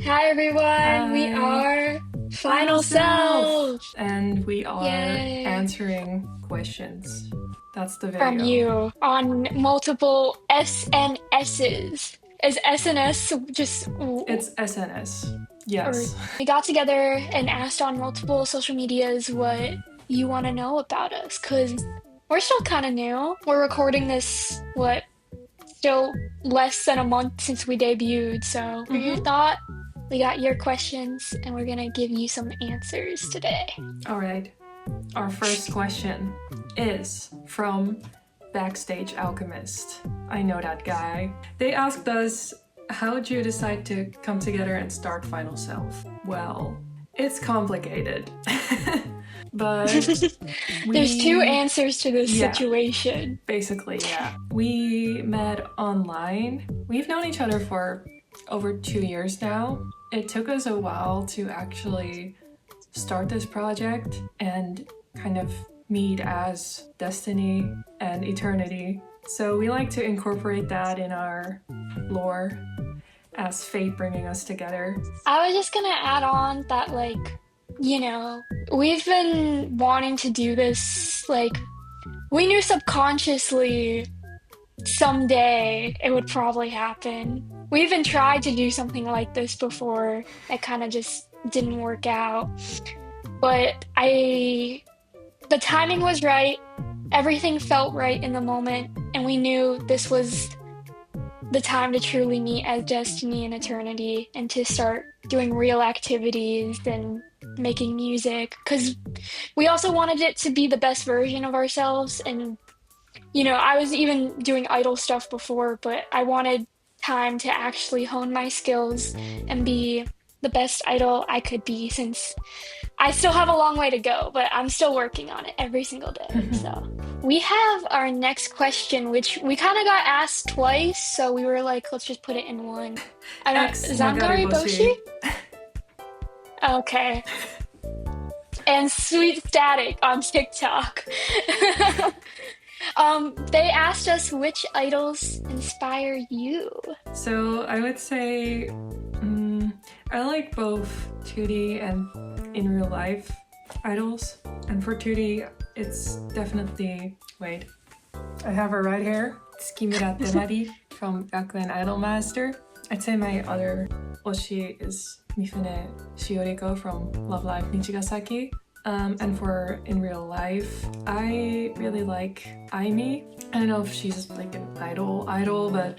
Hi everyone, we Hi, are Final Final Self! Self! And we are Yay! answering questions. That's the From video. you on multiple SNSs. Is SNS just, It's SNS. or Yes. we got together and asked on multiple social medias what you want to know about us, because we're still kind of new. We're recording this, still less than a month since we debuted, so we Mm-hmm. thought we got your questions and we're gonna give you some answers today. Alright. Our first question is from Backstage Alchemist. I know that guy. They asked us, how'd you decide to come together and start Final Self? Well, it's complicated. But There's two we, answers to this yeah, situation. basically, yeah. We met online. We've known each other for over 2 years now. It took us a while to actually start this project and kind of meet as destiny and eternity. So we like to incorporate that in our lore as fate bringing us together. I was just gonna add on that, we've been wanting to do this, we knew subconsciously someday it would probably happen. We even tried to do something like this before. It kind of just didn't work out. But the timing was right. Everything felt right in the moment, and we knew this was the time to truly meet as destiny and eternity and to start doing real activities and making music because we also wanted it to be the best version of ourselves. And I was even doing idol stuff before, but I wanted time to actually hone my skills and be the best idol I could be, since I still have a long way to go, but I'm still working on it every single day. So we have our next question, which we kind of got asked twice, so we were like, let's just put it in one. I don't, Ex Zangari Boshi? Magariboshi. Okay. And Sweet Static on TikTok. They asked us which idols inspire you. So I would say I like both 2D and in real life idols. And for 2D, it's definitely, wait, I have her right here. Tsukimura Temari from Gakuen Idolmaster. I'd say my other oshi is Mifune Shioriko from Love Live Nichigasaki. And for in real life, I really like Aimi. I don't know if she's like an idol, but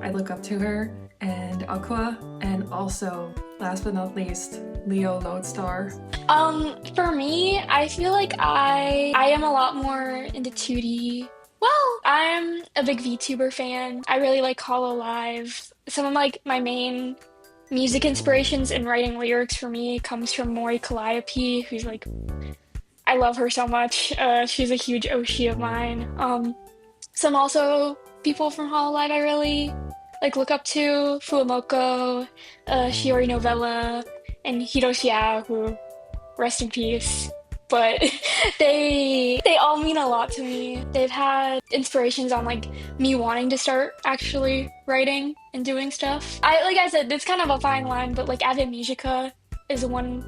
I look up to her. And Aqua, and also, last but not least, Leo Lodestar. For me, I feel like I am a lot more into 2D. Well, I'm a big VTuber fan. I really like Hollow Live. Some of like my main music inspirations in writing lyrics for me comes from Mori Calliope, who's like, I love her so much. She's a huge Oshi of mine. Some also people from Hollow Live I really look up to: Fuamoko, Shiori Novella, and Hiroshi Ao, who rest in peace. But they all mean a lot to me. They've had inspirations on like me wanting to start actually writing and doing stuff. Like I said, it's kind of a fine line, but like Ave Musica is the one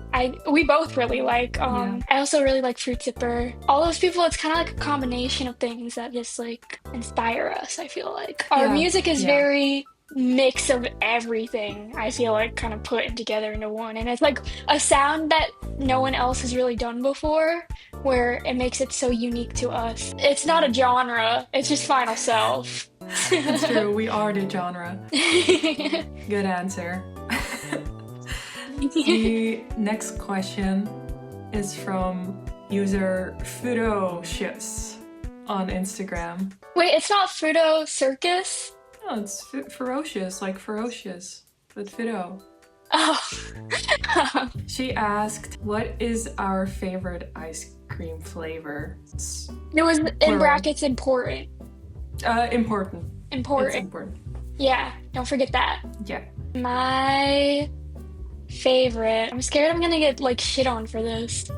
we both really like. Yeah. I also really like Fruit Zipper. All those people, it's kind of like a combination of things that just like inspire us. I feel like our Yeah, music is yeah. very mix of everything. I feel like kind of put together into one, and it's like a sound that no one else has really done before, where it makes it so unique to us. It's not a genre, it's just Final Self. That's true, we are the genre. Good answer. The next question is from user Ferocious on Instagram. Wait, it's not Fruto Circus? No, it's ferocious, like ferocious, but Fido. Oh. She asked, what is our favorite ice cream flavor? It was in Plural. brackets important. Important. It's Important. important. Yeah, don't forget that. Yeah. My favorite. I'm scared I'm gonna get like shit on for this.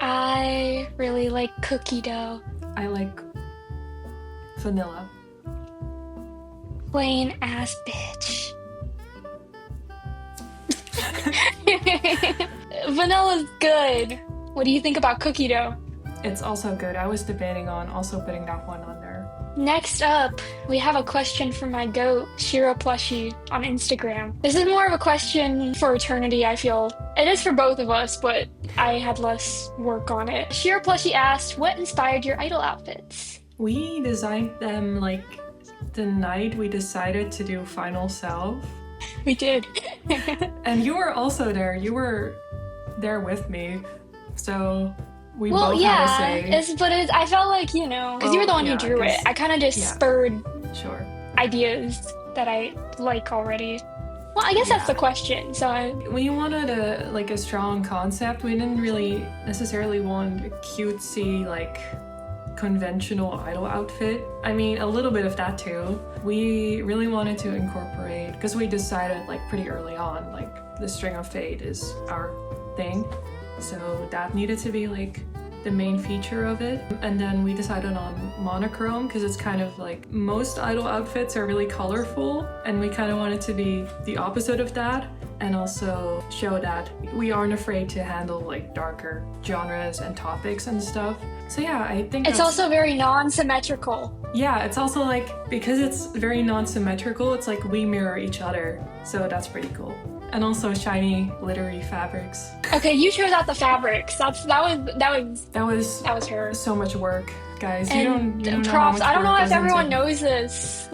I really like cookie dough. I like vanilla. Plain ass bitch. Vanilla's good. What do you think about cookie dough? It's also good. I was debating on also putting that one on there. Next up, we have a question from my goat, Shiro Plushie, on Instagram. This is more of a question for eternity, I feel. It is for both of us, but I had less work on it. Shiro Plushie asked, what inspired your idol outfits? We designed them like the night we decided to do Final Self. We did. And you were also there. You were there with me. So we both had a say. I felt like, because you were the one who drew it. I kind of just spurred ideas that I like already. Well, I guess that's the question. So we wanted a strong concept. We didn't really necessarily want a cutesy, conventional idol outfit. I mean, a little bit of that too. We really wanted to incorporate, because we decided pretty early on, the string of fate is our thing. So that needed to be the main feature of it. And then we decided on monochrome, because it's kind of most idol outfits are really colorful, and we kind of wanted to be the opposite of that, and also show that we aren't afraid to handle darker genres and topics and stuff. So yeah, I think it's also very non-symmetrical. Yeah, it's also because it's very non-symmetrical, it's we mirror each other. So that's pretty cool. And also shiny, glittery fabrics. Okay, you chose out the fabrics. That was her. So much work, guys. And you don't props. know I don't know if everyone knows this.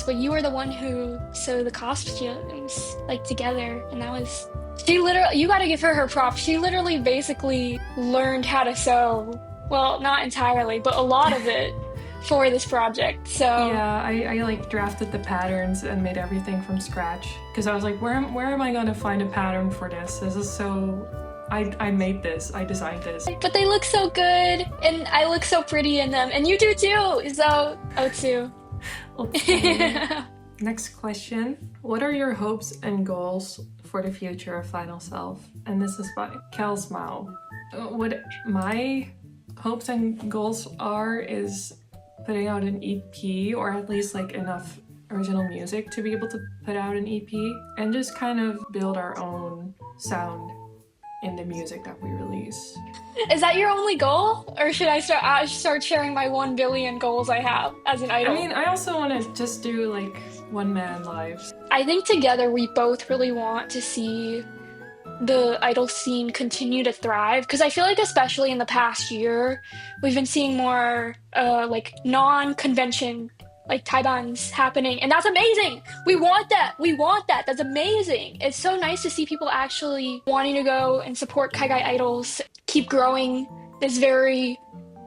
But you were the one who sewed the costumes together, and that was. She literally. You got to give her props. She literally basically learned how to sew. Well, not entirely, but a lot of it. For this project. So yeah, I drafted the patterns and made everything from scratch, because I was where am I gonna find a pattern for this? This is so I made this, I designed this. But they look so good, and I look so pretty in them, and you do too. So Otsu. Next question. What are your hopes and goals for the future of Final Self? And this is by Kel's Mao. What my hopes and goals are is putting out an EP, or at least enough original music to be able to put out an EP, and just kind of build our own sound in the music that we release. Is that your only goal, or should I start sharing my 1 billion goals I have as an idol? I mean, I also want to just do one-man lives. I think together we both really want to see the idol scene continue to thrive, because I feel especially in the past year we've been seeing more non-convention taibans happening, and that's amazing. We want that. That's amazing. It's so nice to see people actually wanting to go and support kaigai idols, keep growing this very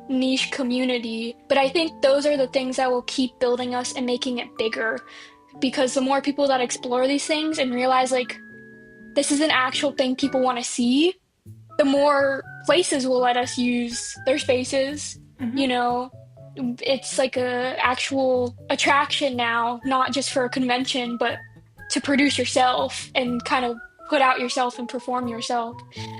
niche community. But I think those are the things that will keep building us and making it bigger, because the more people that explore these things and realize this is an actual thing people want to see, the more places will let us use their spaces. Mm-hmm. It's a actual attraction now, not just for a convention, but to produce yourself and kind of put out yourself and perform yourself.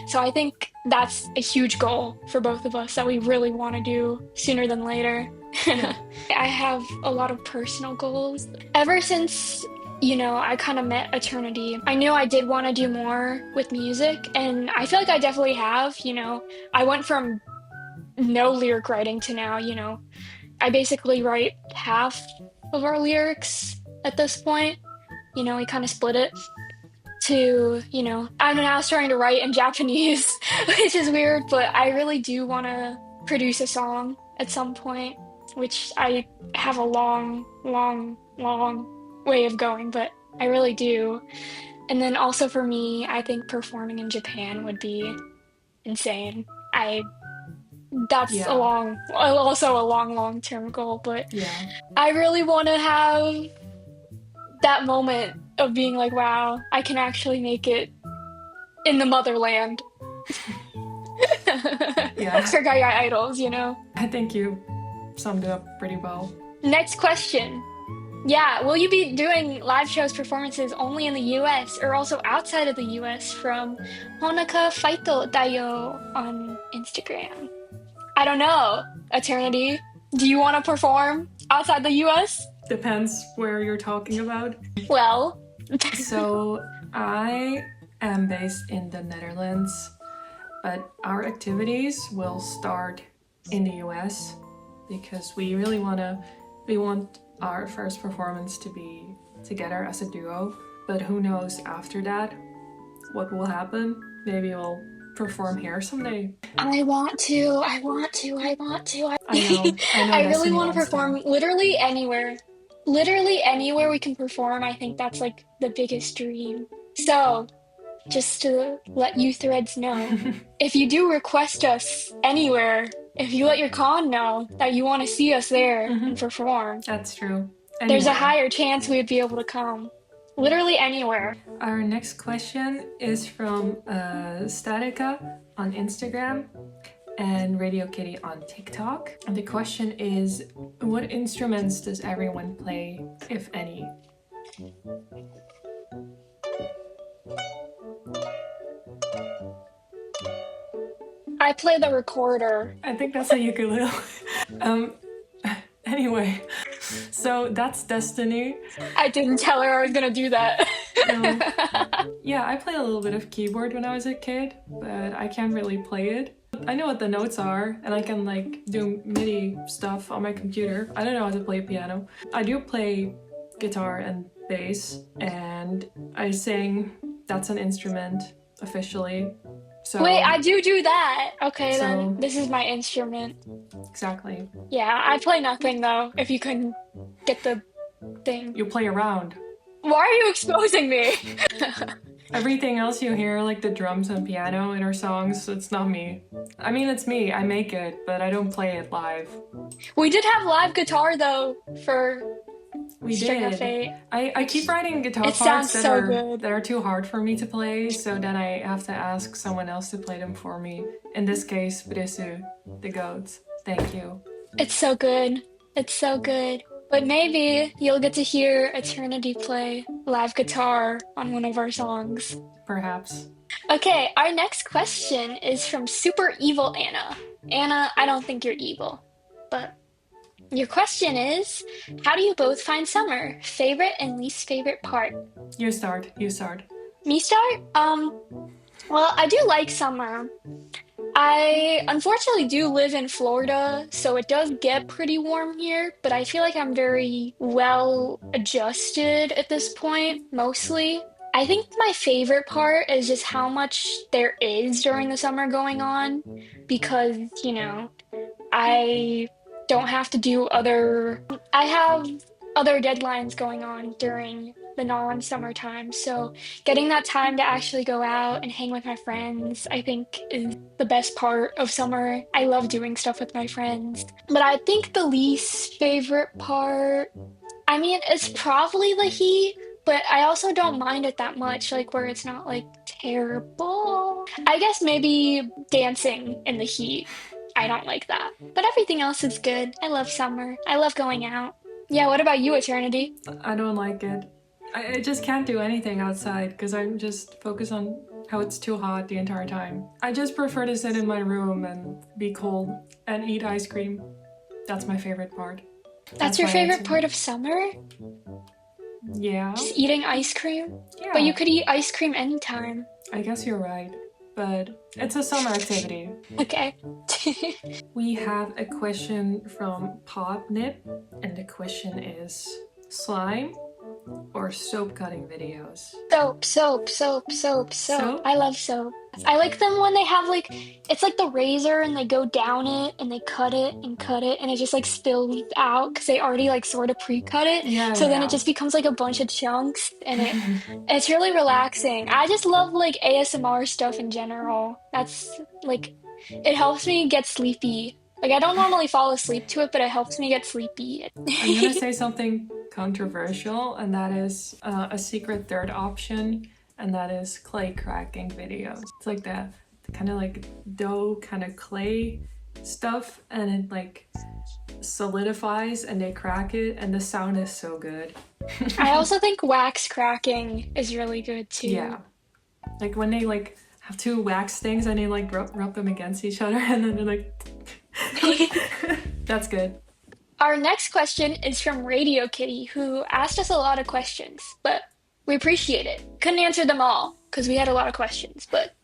So I think that's a huge goal for both of us that we really want to do sooner than later. I have a lot of personal goals. Ever since I kind of met Eternity, I knew I did want to do more with music, and I feel I definitely have. I went from no lyric writing to now, I basically write half of our lyrics at this point. We kind of split it to, I'm now starting to write in Japanese, which is weird, but I really do want to produce a song at some point, which I have a long way of going, but I really do. And then also for me, I think performing in Japan would be insane. That's a long-term goal, but I really want to have that moment of being wow, I can actually make it in the motherland. For kaigai idols, I think you summed it up pretty well. Next question. Yeah, will you be doing live shows, performances only in the US or also outside of the US? From Honaka Faito Dayo on Instagram. I don't know, Eternity. Do you want to perform outside the US? Depends where you're talking about. Well. So I am I'm based in the Netherlands, but our activities will start in the US because we want our first performance to be together as a duo. But who knows after that what will happen? Maybe we'll perform here someday. I want to. I want to. I want to. I know I really Destiny want to wants to. perform literally anywhere. Literally anywhere we can perform. I think that's like the biggest dream. So, just to let you threads know, if you do request us anywhere, if you let your con know that you want to see us there and perform, That's true. there's a Anywhere. higher chance we'd be able to come. Literally anywhere. Our next question is from Statica on Instagram and Radio Kitty on TikTok. And the question is, what instruments does everyone play, if any? I play the recorder. I think that's a ukulele. Anyway, so that's Destiny. I didn't tell her I was gonna do that. No. Yeah, I played a little bit of keyboard when I was a kid, but I can't really play it. I know what the notes are, and I can like do MIDI stuff on my computer. I don't know how to play piano. I do play guitar and bass, and I sing. That's an instrument officially. So Wait, I do that. Okay, So- then this is my instrument. exactly. Yeah, I play nothing though, if you couldn't get the thing. You play around. Why are you exposing me? Everything else you hear, like the drums and piano in our songs, it's not me. I mean, it's me. I make it, but I don't play it live. We did have live guitar though for We String of did. Fate. I keep writing guitar It parts sounds that so are good. that are too hard for me to play, so then I have to ask someone else to play them for me. In this case, Brisu, the goats. Thank you. It's so good. It's so good. But maybe you'll get to hear Eternity play live guitar on one of our songs. Perhaps. Okay, our next question is from Super Evil Anna. Anna, I don't think you're evil, but your question is, how do you both find summer? Favorite and least favorite part? You start. You start. Me start? Well, I do like summer. I unfortunately do live in Florida, so it does get pretty warm here, but I feel like I'm very well adjusted at this point, mostly. I think my favorite part is just how much there is during the summer going on because, I don't have to do I have other deadlines going on during the non-summer time. So getting that time to actually go out and hang with my friends, I think is the best part of summer. I love doing stuff with my friends. But I think the least favorite part, I mean, it's probably the heat, but I also don't mind it that much, like where it's not like terrible. I guess maybe dancing in the heat. I don't like that. But everything else is good. I love summer. I love going out. Yeah, what about you, Eternity? I don't like it. I just can't do anything outside because I'm just focused on how it's too hot the entire time. I just prefer to sit in my room and be cold and eat ice cream. That's my favorite part. That's your my favorite answer. part of summer? Yeah. Just eating ice cream? Yeah. But you could eat ice cream anytime. I guess you're right. But it's a summer activity. Okay. We have a question from Podnip, and the question is slime or soap cutting videos? Soap. I love soap. I like them when they have it's like the razor and they go down it and they cut it and it just like spills out because they already like sort of pre-cut it. Yeah. So then it just becomes like a bunch of chunks and it's really relaxing. I just love like ASMR stuff in general. That's like, it helps me get sleepy. Like I don't normally fall asleep to it, but it helps me get sleepy. I'm gonna say something controversial, and that is a secret third option, and that is clay cracking videos. It's like the kind of like dough kind of clay stuff, and it like solidifies and they crack it, and the sound is so good. I also think wax cracking is really good too. Yeah, like when they like have two wax things and they like rub them against each other, and then they're like that's good. Our next question is from Radio Kitty, who asked us a lot of questions, but we appreciate it. Couldn't answer them all. because we had a lot of questions, but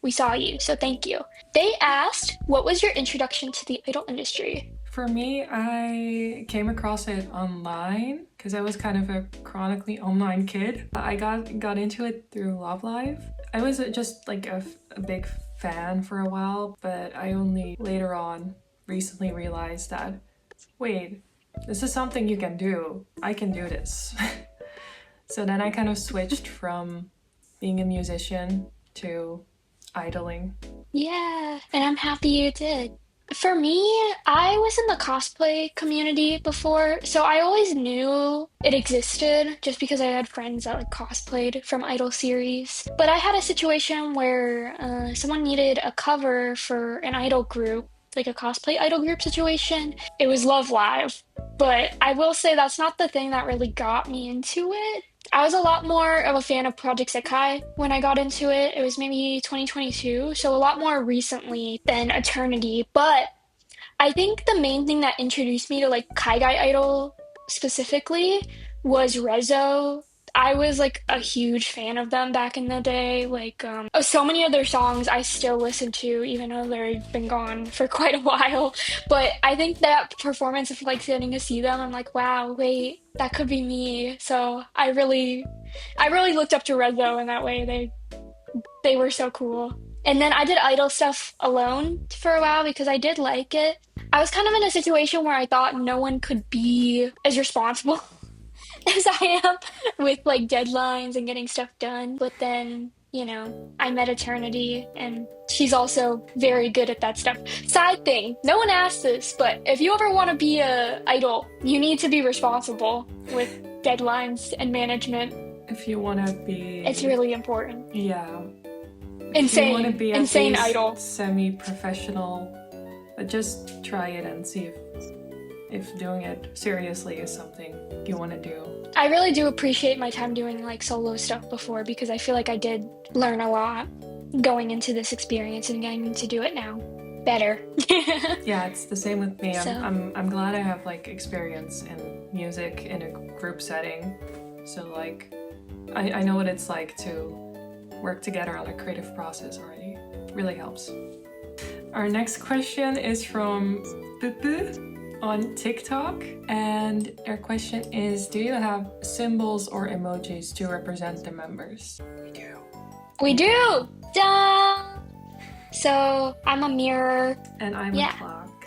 we saw you, so thank you. They asked, what was your introduction to the idol industry? For me, I came across it online because I was kind of a chronically online kid. I got into it through Love Live. I was just like a big fan for a while, but I only later on recently realized that, wait, this is something you can do. I can do this. So then I kind of switched from being a musician to idling. Yeah, and I'm happy you did. For me, I was in the cosplay community before, so I always knew it existed just because I had friends that like cosplayed from Idol series. But I had a situation where someone needed a cover for an idol group, like a cosplay idol group situation. It was Love Live, but I will say that's not the thing that really got me into it. I was a lot more of a fan of Project Sekai when I got into it. It was maybe 2022, so a lot more recently than Eternity. But I think the main thing that introduced me to like kaigai idol specifically was Rezo. I was like a huge fan of them back in the day. Like, so many of their songs I still listen to, even though they've been gone for quite a while. But I think that performance of like getting to see them, I'm like, wow, wait, that could be me. So I really looked up to Rezo in that way. They were so cool. And then I did idol stuff alone for a while because I did like it. I was kind of in a situation where I thought no one could be as responsible as I am with like deadlines and getting stuff done. But then, I met Eternity and she's also very good at that stuff. Side thing, no one asked this, but if you ever want to be a idol, you need to be responsible with deadlines and management. If you want to be... It's really important. Yeah. If you want to be at insane least idol. Semi-professional, but just try it and see if doing it seriously is something you want to do. I really do appreciate my time doing like solo stuff before because I feel like I did learn a lot going into this experience and getting to do it now better. Yeah, it's the same with me. So. I'm glad I have like experience in music in a group setting. So like I know what it's like to work together on a creative process already. It really helps. Our next question is from Pupu on TikTok, and our question is, do you have symbols or emojis to represent the members? We do! Duh! So I'm a mirror. And I'm a clock.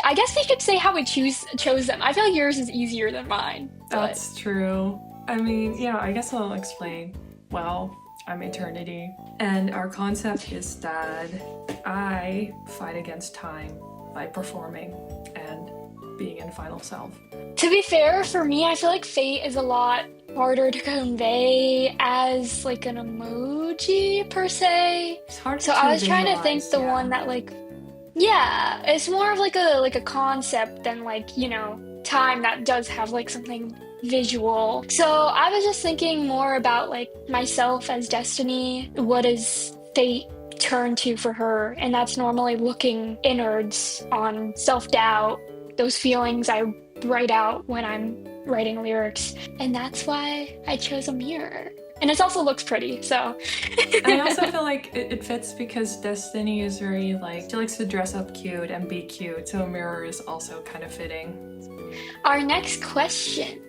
I guess we should say how we chose them. I feel like yours is easier than mine. That's true. I mean, yeah, I guess I'll explain. Well, I'm Eternity, and our concept is that I fight against time by performing and being in final self. To be fair, for me, I feel like fate is a lot harder to convey as like an emoji per se. It's hard so to I was trying to think visualize, the one that like, yeah, it's more of like a concept than like, time that does have like something visual. So I was just thinking more about like myself as Destiny. What does fate turn to for her? And that's normally looking inwards on self-doubt, those feelings I write out when I'm writing lyrics. And that's why I chose a mirror. And it also looks pretty, so. And I also feel like it fits because Destiny is very like, she likes to dress up cute and be cute, so a mirror is also kind of fitting. Our next question.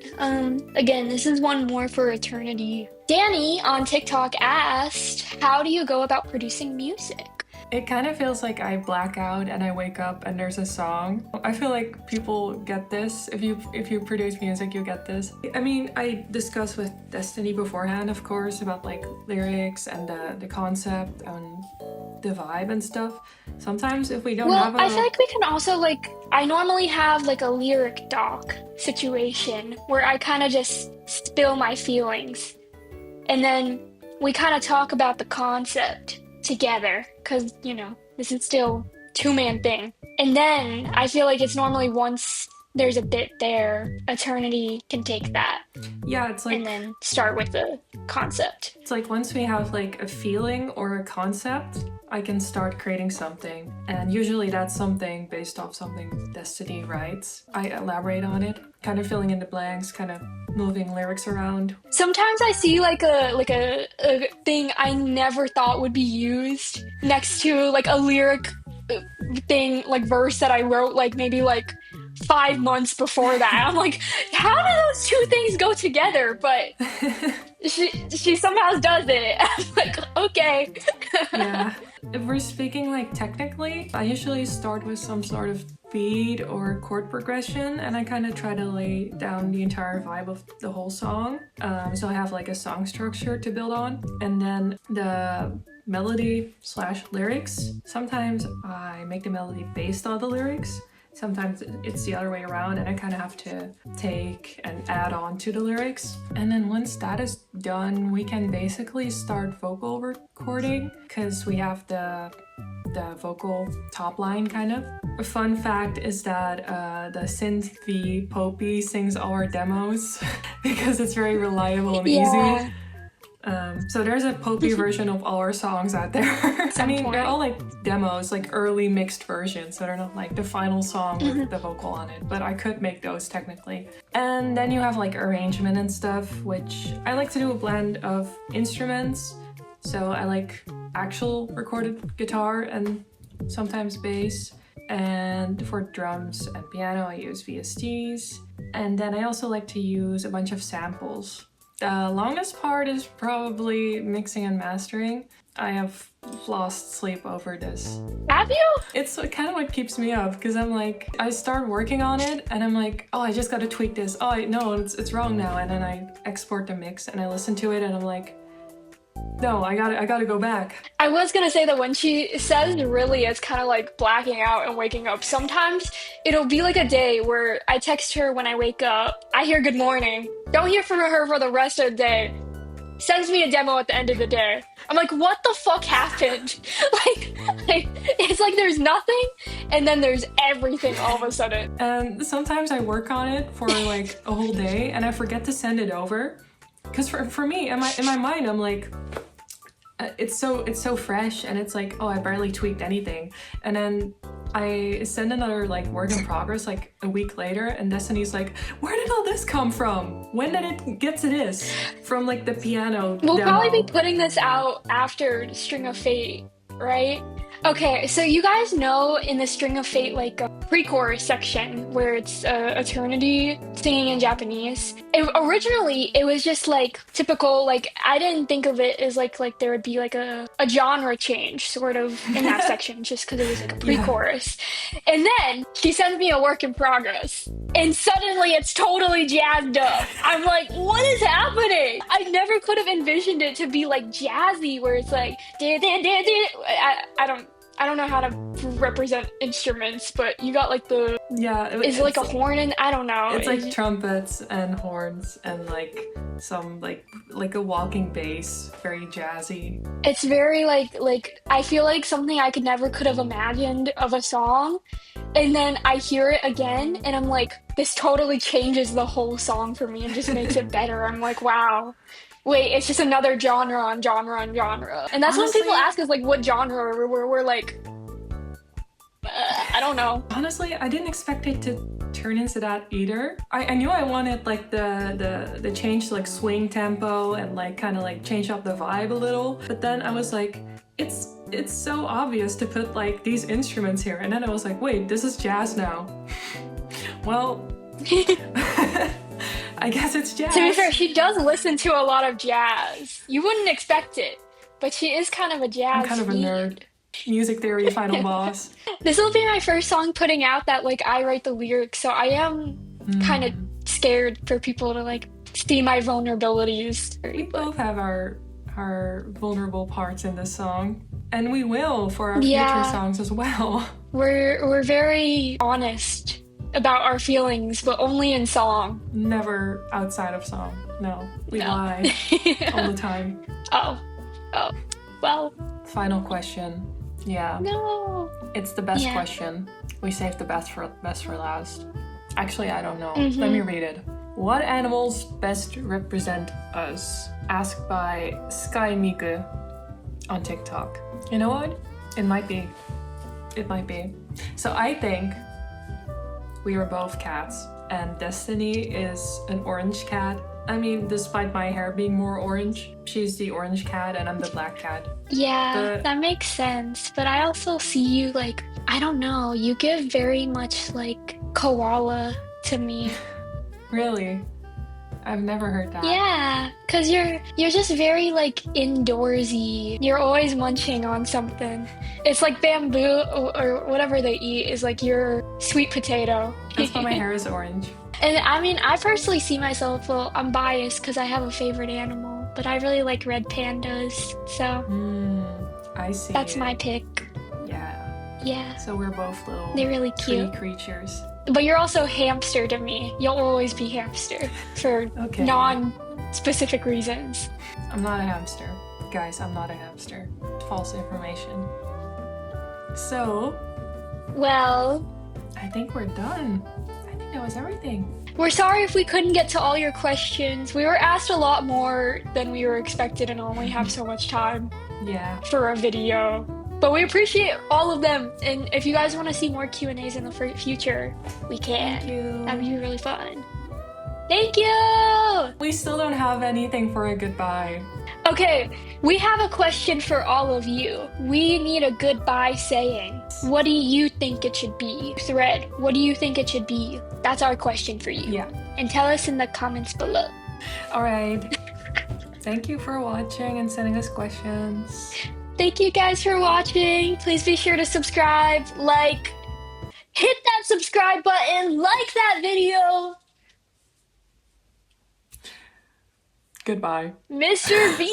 Again, this is one more for Eternity. Danny on TikTok asked, how do you go about producing music? It kind of feels like I black out and I wake up and there's a song. I feel like people get this. If you produce music, you get this. I mean, I discussed with Destiny beforehand, of course, about like lyrics and the concept and the vibe and stuff. Sometimes if we don't have I feel like we can also like, I normally have like a lyric doc situation where I kind of just spill my feelings. And then we kind of talk about the concept together because this is still two-man thing, and then I feel like it's normally once there's a bit there, Eternity can take that, it's like, and then start with the concept. It's like once we have like a feeling or a concept, I can start creating something, and usually that's something based off something Destiny writes. I elaborate on it kind of filling in the blanks, kind of moving lyrics around. Sometimes I see like a thing I never thought would be used next to like a lyric thing, like verse that I wrote like maybe like 5 months before that. I'm like, how do those two things go together? But she somehow does it. I'm like, okay. Yeah. If we're speaking like technically, I usually start with some sort of beat or chord progression, and I kind of try to lay down the entire vibe of the whole song. So I have like a song structure to build on, and then the melody slash lyrics. Sometimes I make the melody based on the lyrics. Sometimes it's the other way around, and I kind of have to take and add on to the lyrics. And then once that is done, we can basically start vocal recording, because we have the vocal top line kind of. A fun fact is that the synth V Popey sings all our demos because it's very reliable and easy. So there's a Popey version of all our songs out there. I mean, they're all like demos, like early mixed versions, so they're not like the final song with the vocal on it, but I could make those technically. And then you have like arrangement and stuff, which I like to do a blend of instruments. So I like actual recorded guitar and sometimes bass. And for drums and piano, I use VSTs. And then I also like to use a bunch of samples. The longest part is probably mixing and mastering. I have lost sleep over this. Have you? It's kind of what keeps me up, because I'm like, I start working on it and I'm like, oh, I just gotta tweak this. Oh, no, it's wrong now. And then I export the mix and I listen to it and I'm like, no, I gotta go back. I was gonna say that when she says really, it's kind of like blacking out and waking up. Sometimes it'll be like a day where I text her when I wake up. I hear good morning. Don't hear from her for the rest of the day. Sends me a demo at the end of the day. I'm like, what the fuck happened? like it's like there's nothing and then there's everything all of a sudden. And sometimes I work on it for like a whole day and I forget to send it over. Because for me, in my mind, I'm like, it's so fresh, and it's like, oh, I barely tweaked anything. And then I send another like work in progress like a week later, and Destiny's like, where did all this come from? When did it get to this? From like the piano We'll demo. probably be putting this out after String of Fate, right? Okay, so you guys know in the String of Fate, like a pre-chorus section where it's Eternity singing in Japanese. Originally, it was just like typical, like I didn't think of it as like there would be like a genre change sort of in that section just because it was like a pre-chorus. Yeah. And then she sends me a work in progress and suddenly it's totally jazzed up. I'm like, what is happening? I never could have envisioned it to be like jazzy where it's like, I don't know how to represent instruments, but you got like the... Yeah. Is it like a horn and... I don't know. It's like trumpets and horns and like some like a walking bass, very jazzy. It's very like I feel like something I could have imagined of a song. And then I hear it again and I'm like, this totally changes the whole song for me and just makes it better. I'm like, wow. Wait, it's just another genre on genre on genre. And that's honestly, when people ask us, like, what genre we're like, I don't know. Honestly, I didn't expect it to turn into that either. I knew I wanted, like, the change to, like, swing tempo and, like, kind of, like, change up the vibe a little. But then I was like, it's so obvious to put, like, these instruments here. And then I was like, wait, this is jazz now. Well... I guess it's jazz. To be fair, she does listen to a lot of jazz. You wouldn't expect it, but she is kind of a jazz I'm kind of a nerd. Music theory final boss. This will be my first song putting out that like I write the lyrics, so I am kind of scared for people to like see my vulnerabilities. We both have our vulnerable parts in this song, and we will for our future songs as well. We're very honest about our feelings, but only in song. Never outside of song. No, we lie all the time. Oh, well. Final question. Yeah. No. It's the best question. We saved the best for last. Actually, I don't know. Let me read it. What animals best represent us? Asked by Sky Miku on TikTok. You know what? It might be. So I think we are both cats. and Destiny is an orange cat. I mean, despite my hair being more orange, she's the orange cat and I'm the black cat. Yeah, But that makes sense. But I also see you like, I don't know, you give very much like koala to me. really, I've never heard that. Yeah, 'cause you're just very like indoorsy. You're always munching on something. It's like bamboo or whatever they eat is like your sweet potato. That's why my hair is orange. And I mean, I personally see myself, well, I'm biased because I have a favorite animal, but I really like red pandas. So I see. that's my pick. Yeah. Yeah, So we're both little they're really tree cute. creatures. But you're also hamster to me. You'll always be hamster for Okay. non-specific reasons. I'm not a hamster. Guys, I'm not a hamster. False information. So, Well, I think we're done. I think that was everything. we're sorry if we couldn't get to all your questions. We were asked a lot more than we were expected and only have so much time Yeah. for a video. But we appreciate all of them. And if you guys want to see more Q&As in the future, we can. Thank you. That'd be really fun. Thank you! We still don't have anything for a goodbye. Okay, we have a question for all of you. We need a goodbye saying. What do you think it should be? Thread, what do you think it should be? That's our question for you. Yeah. And tell us in the comments below. All right. Thank you for watching and sending us questions. Thank you guys for watching. Please be sure to subscribe, like, hit that subscribe button, like that video. Goodbye. Mr. V.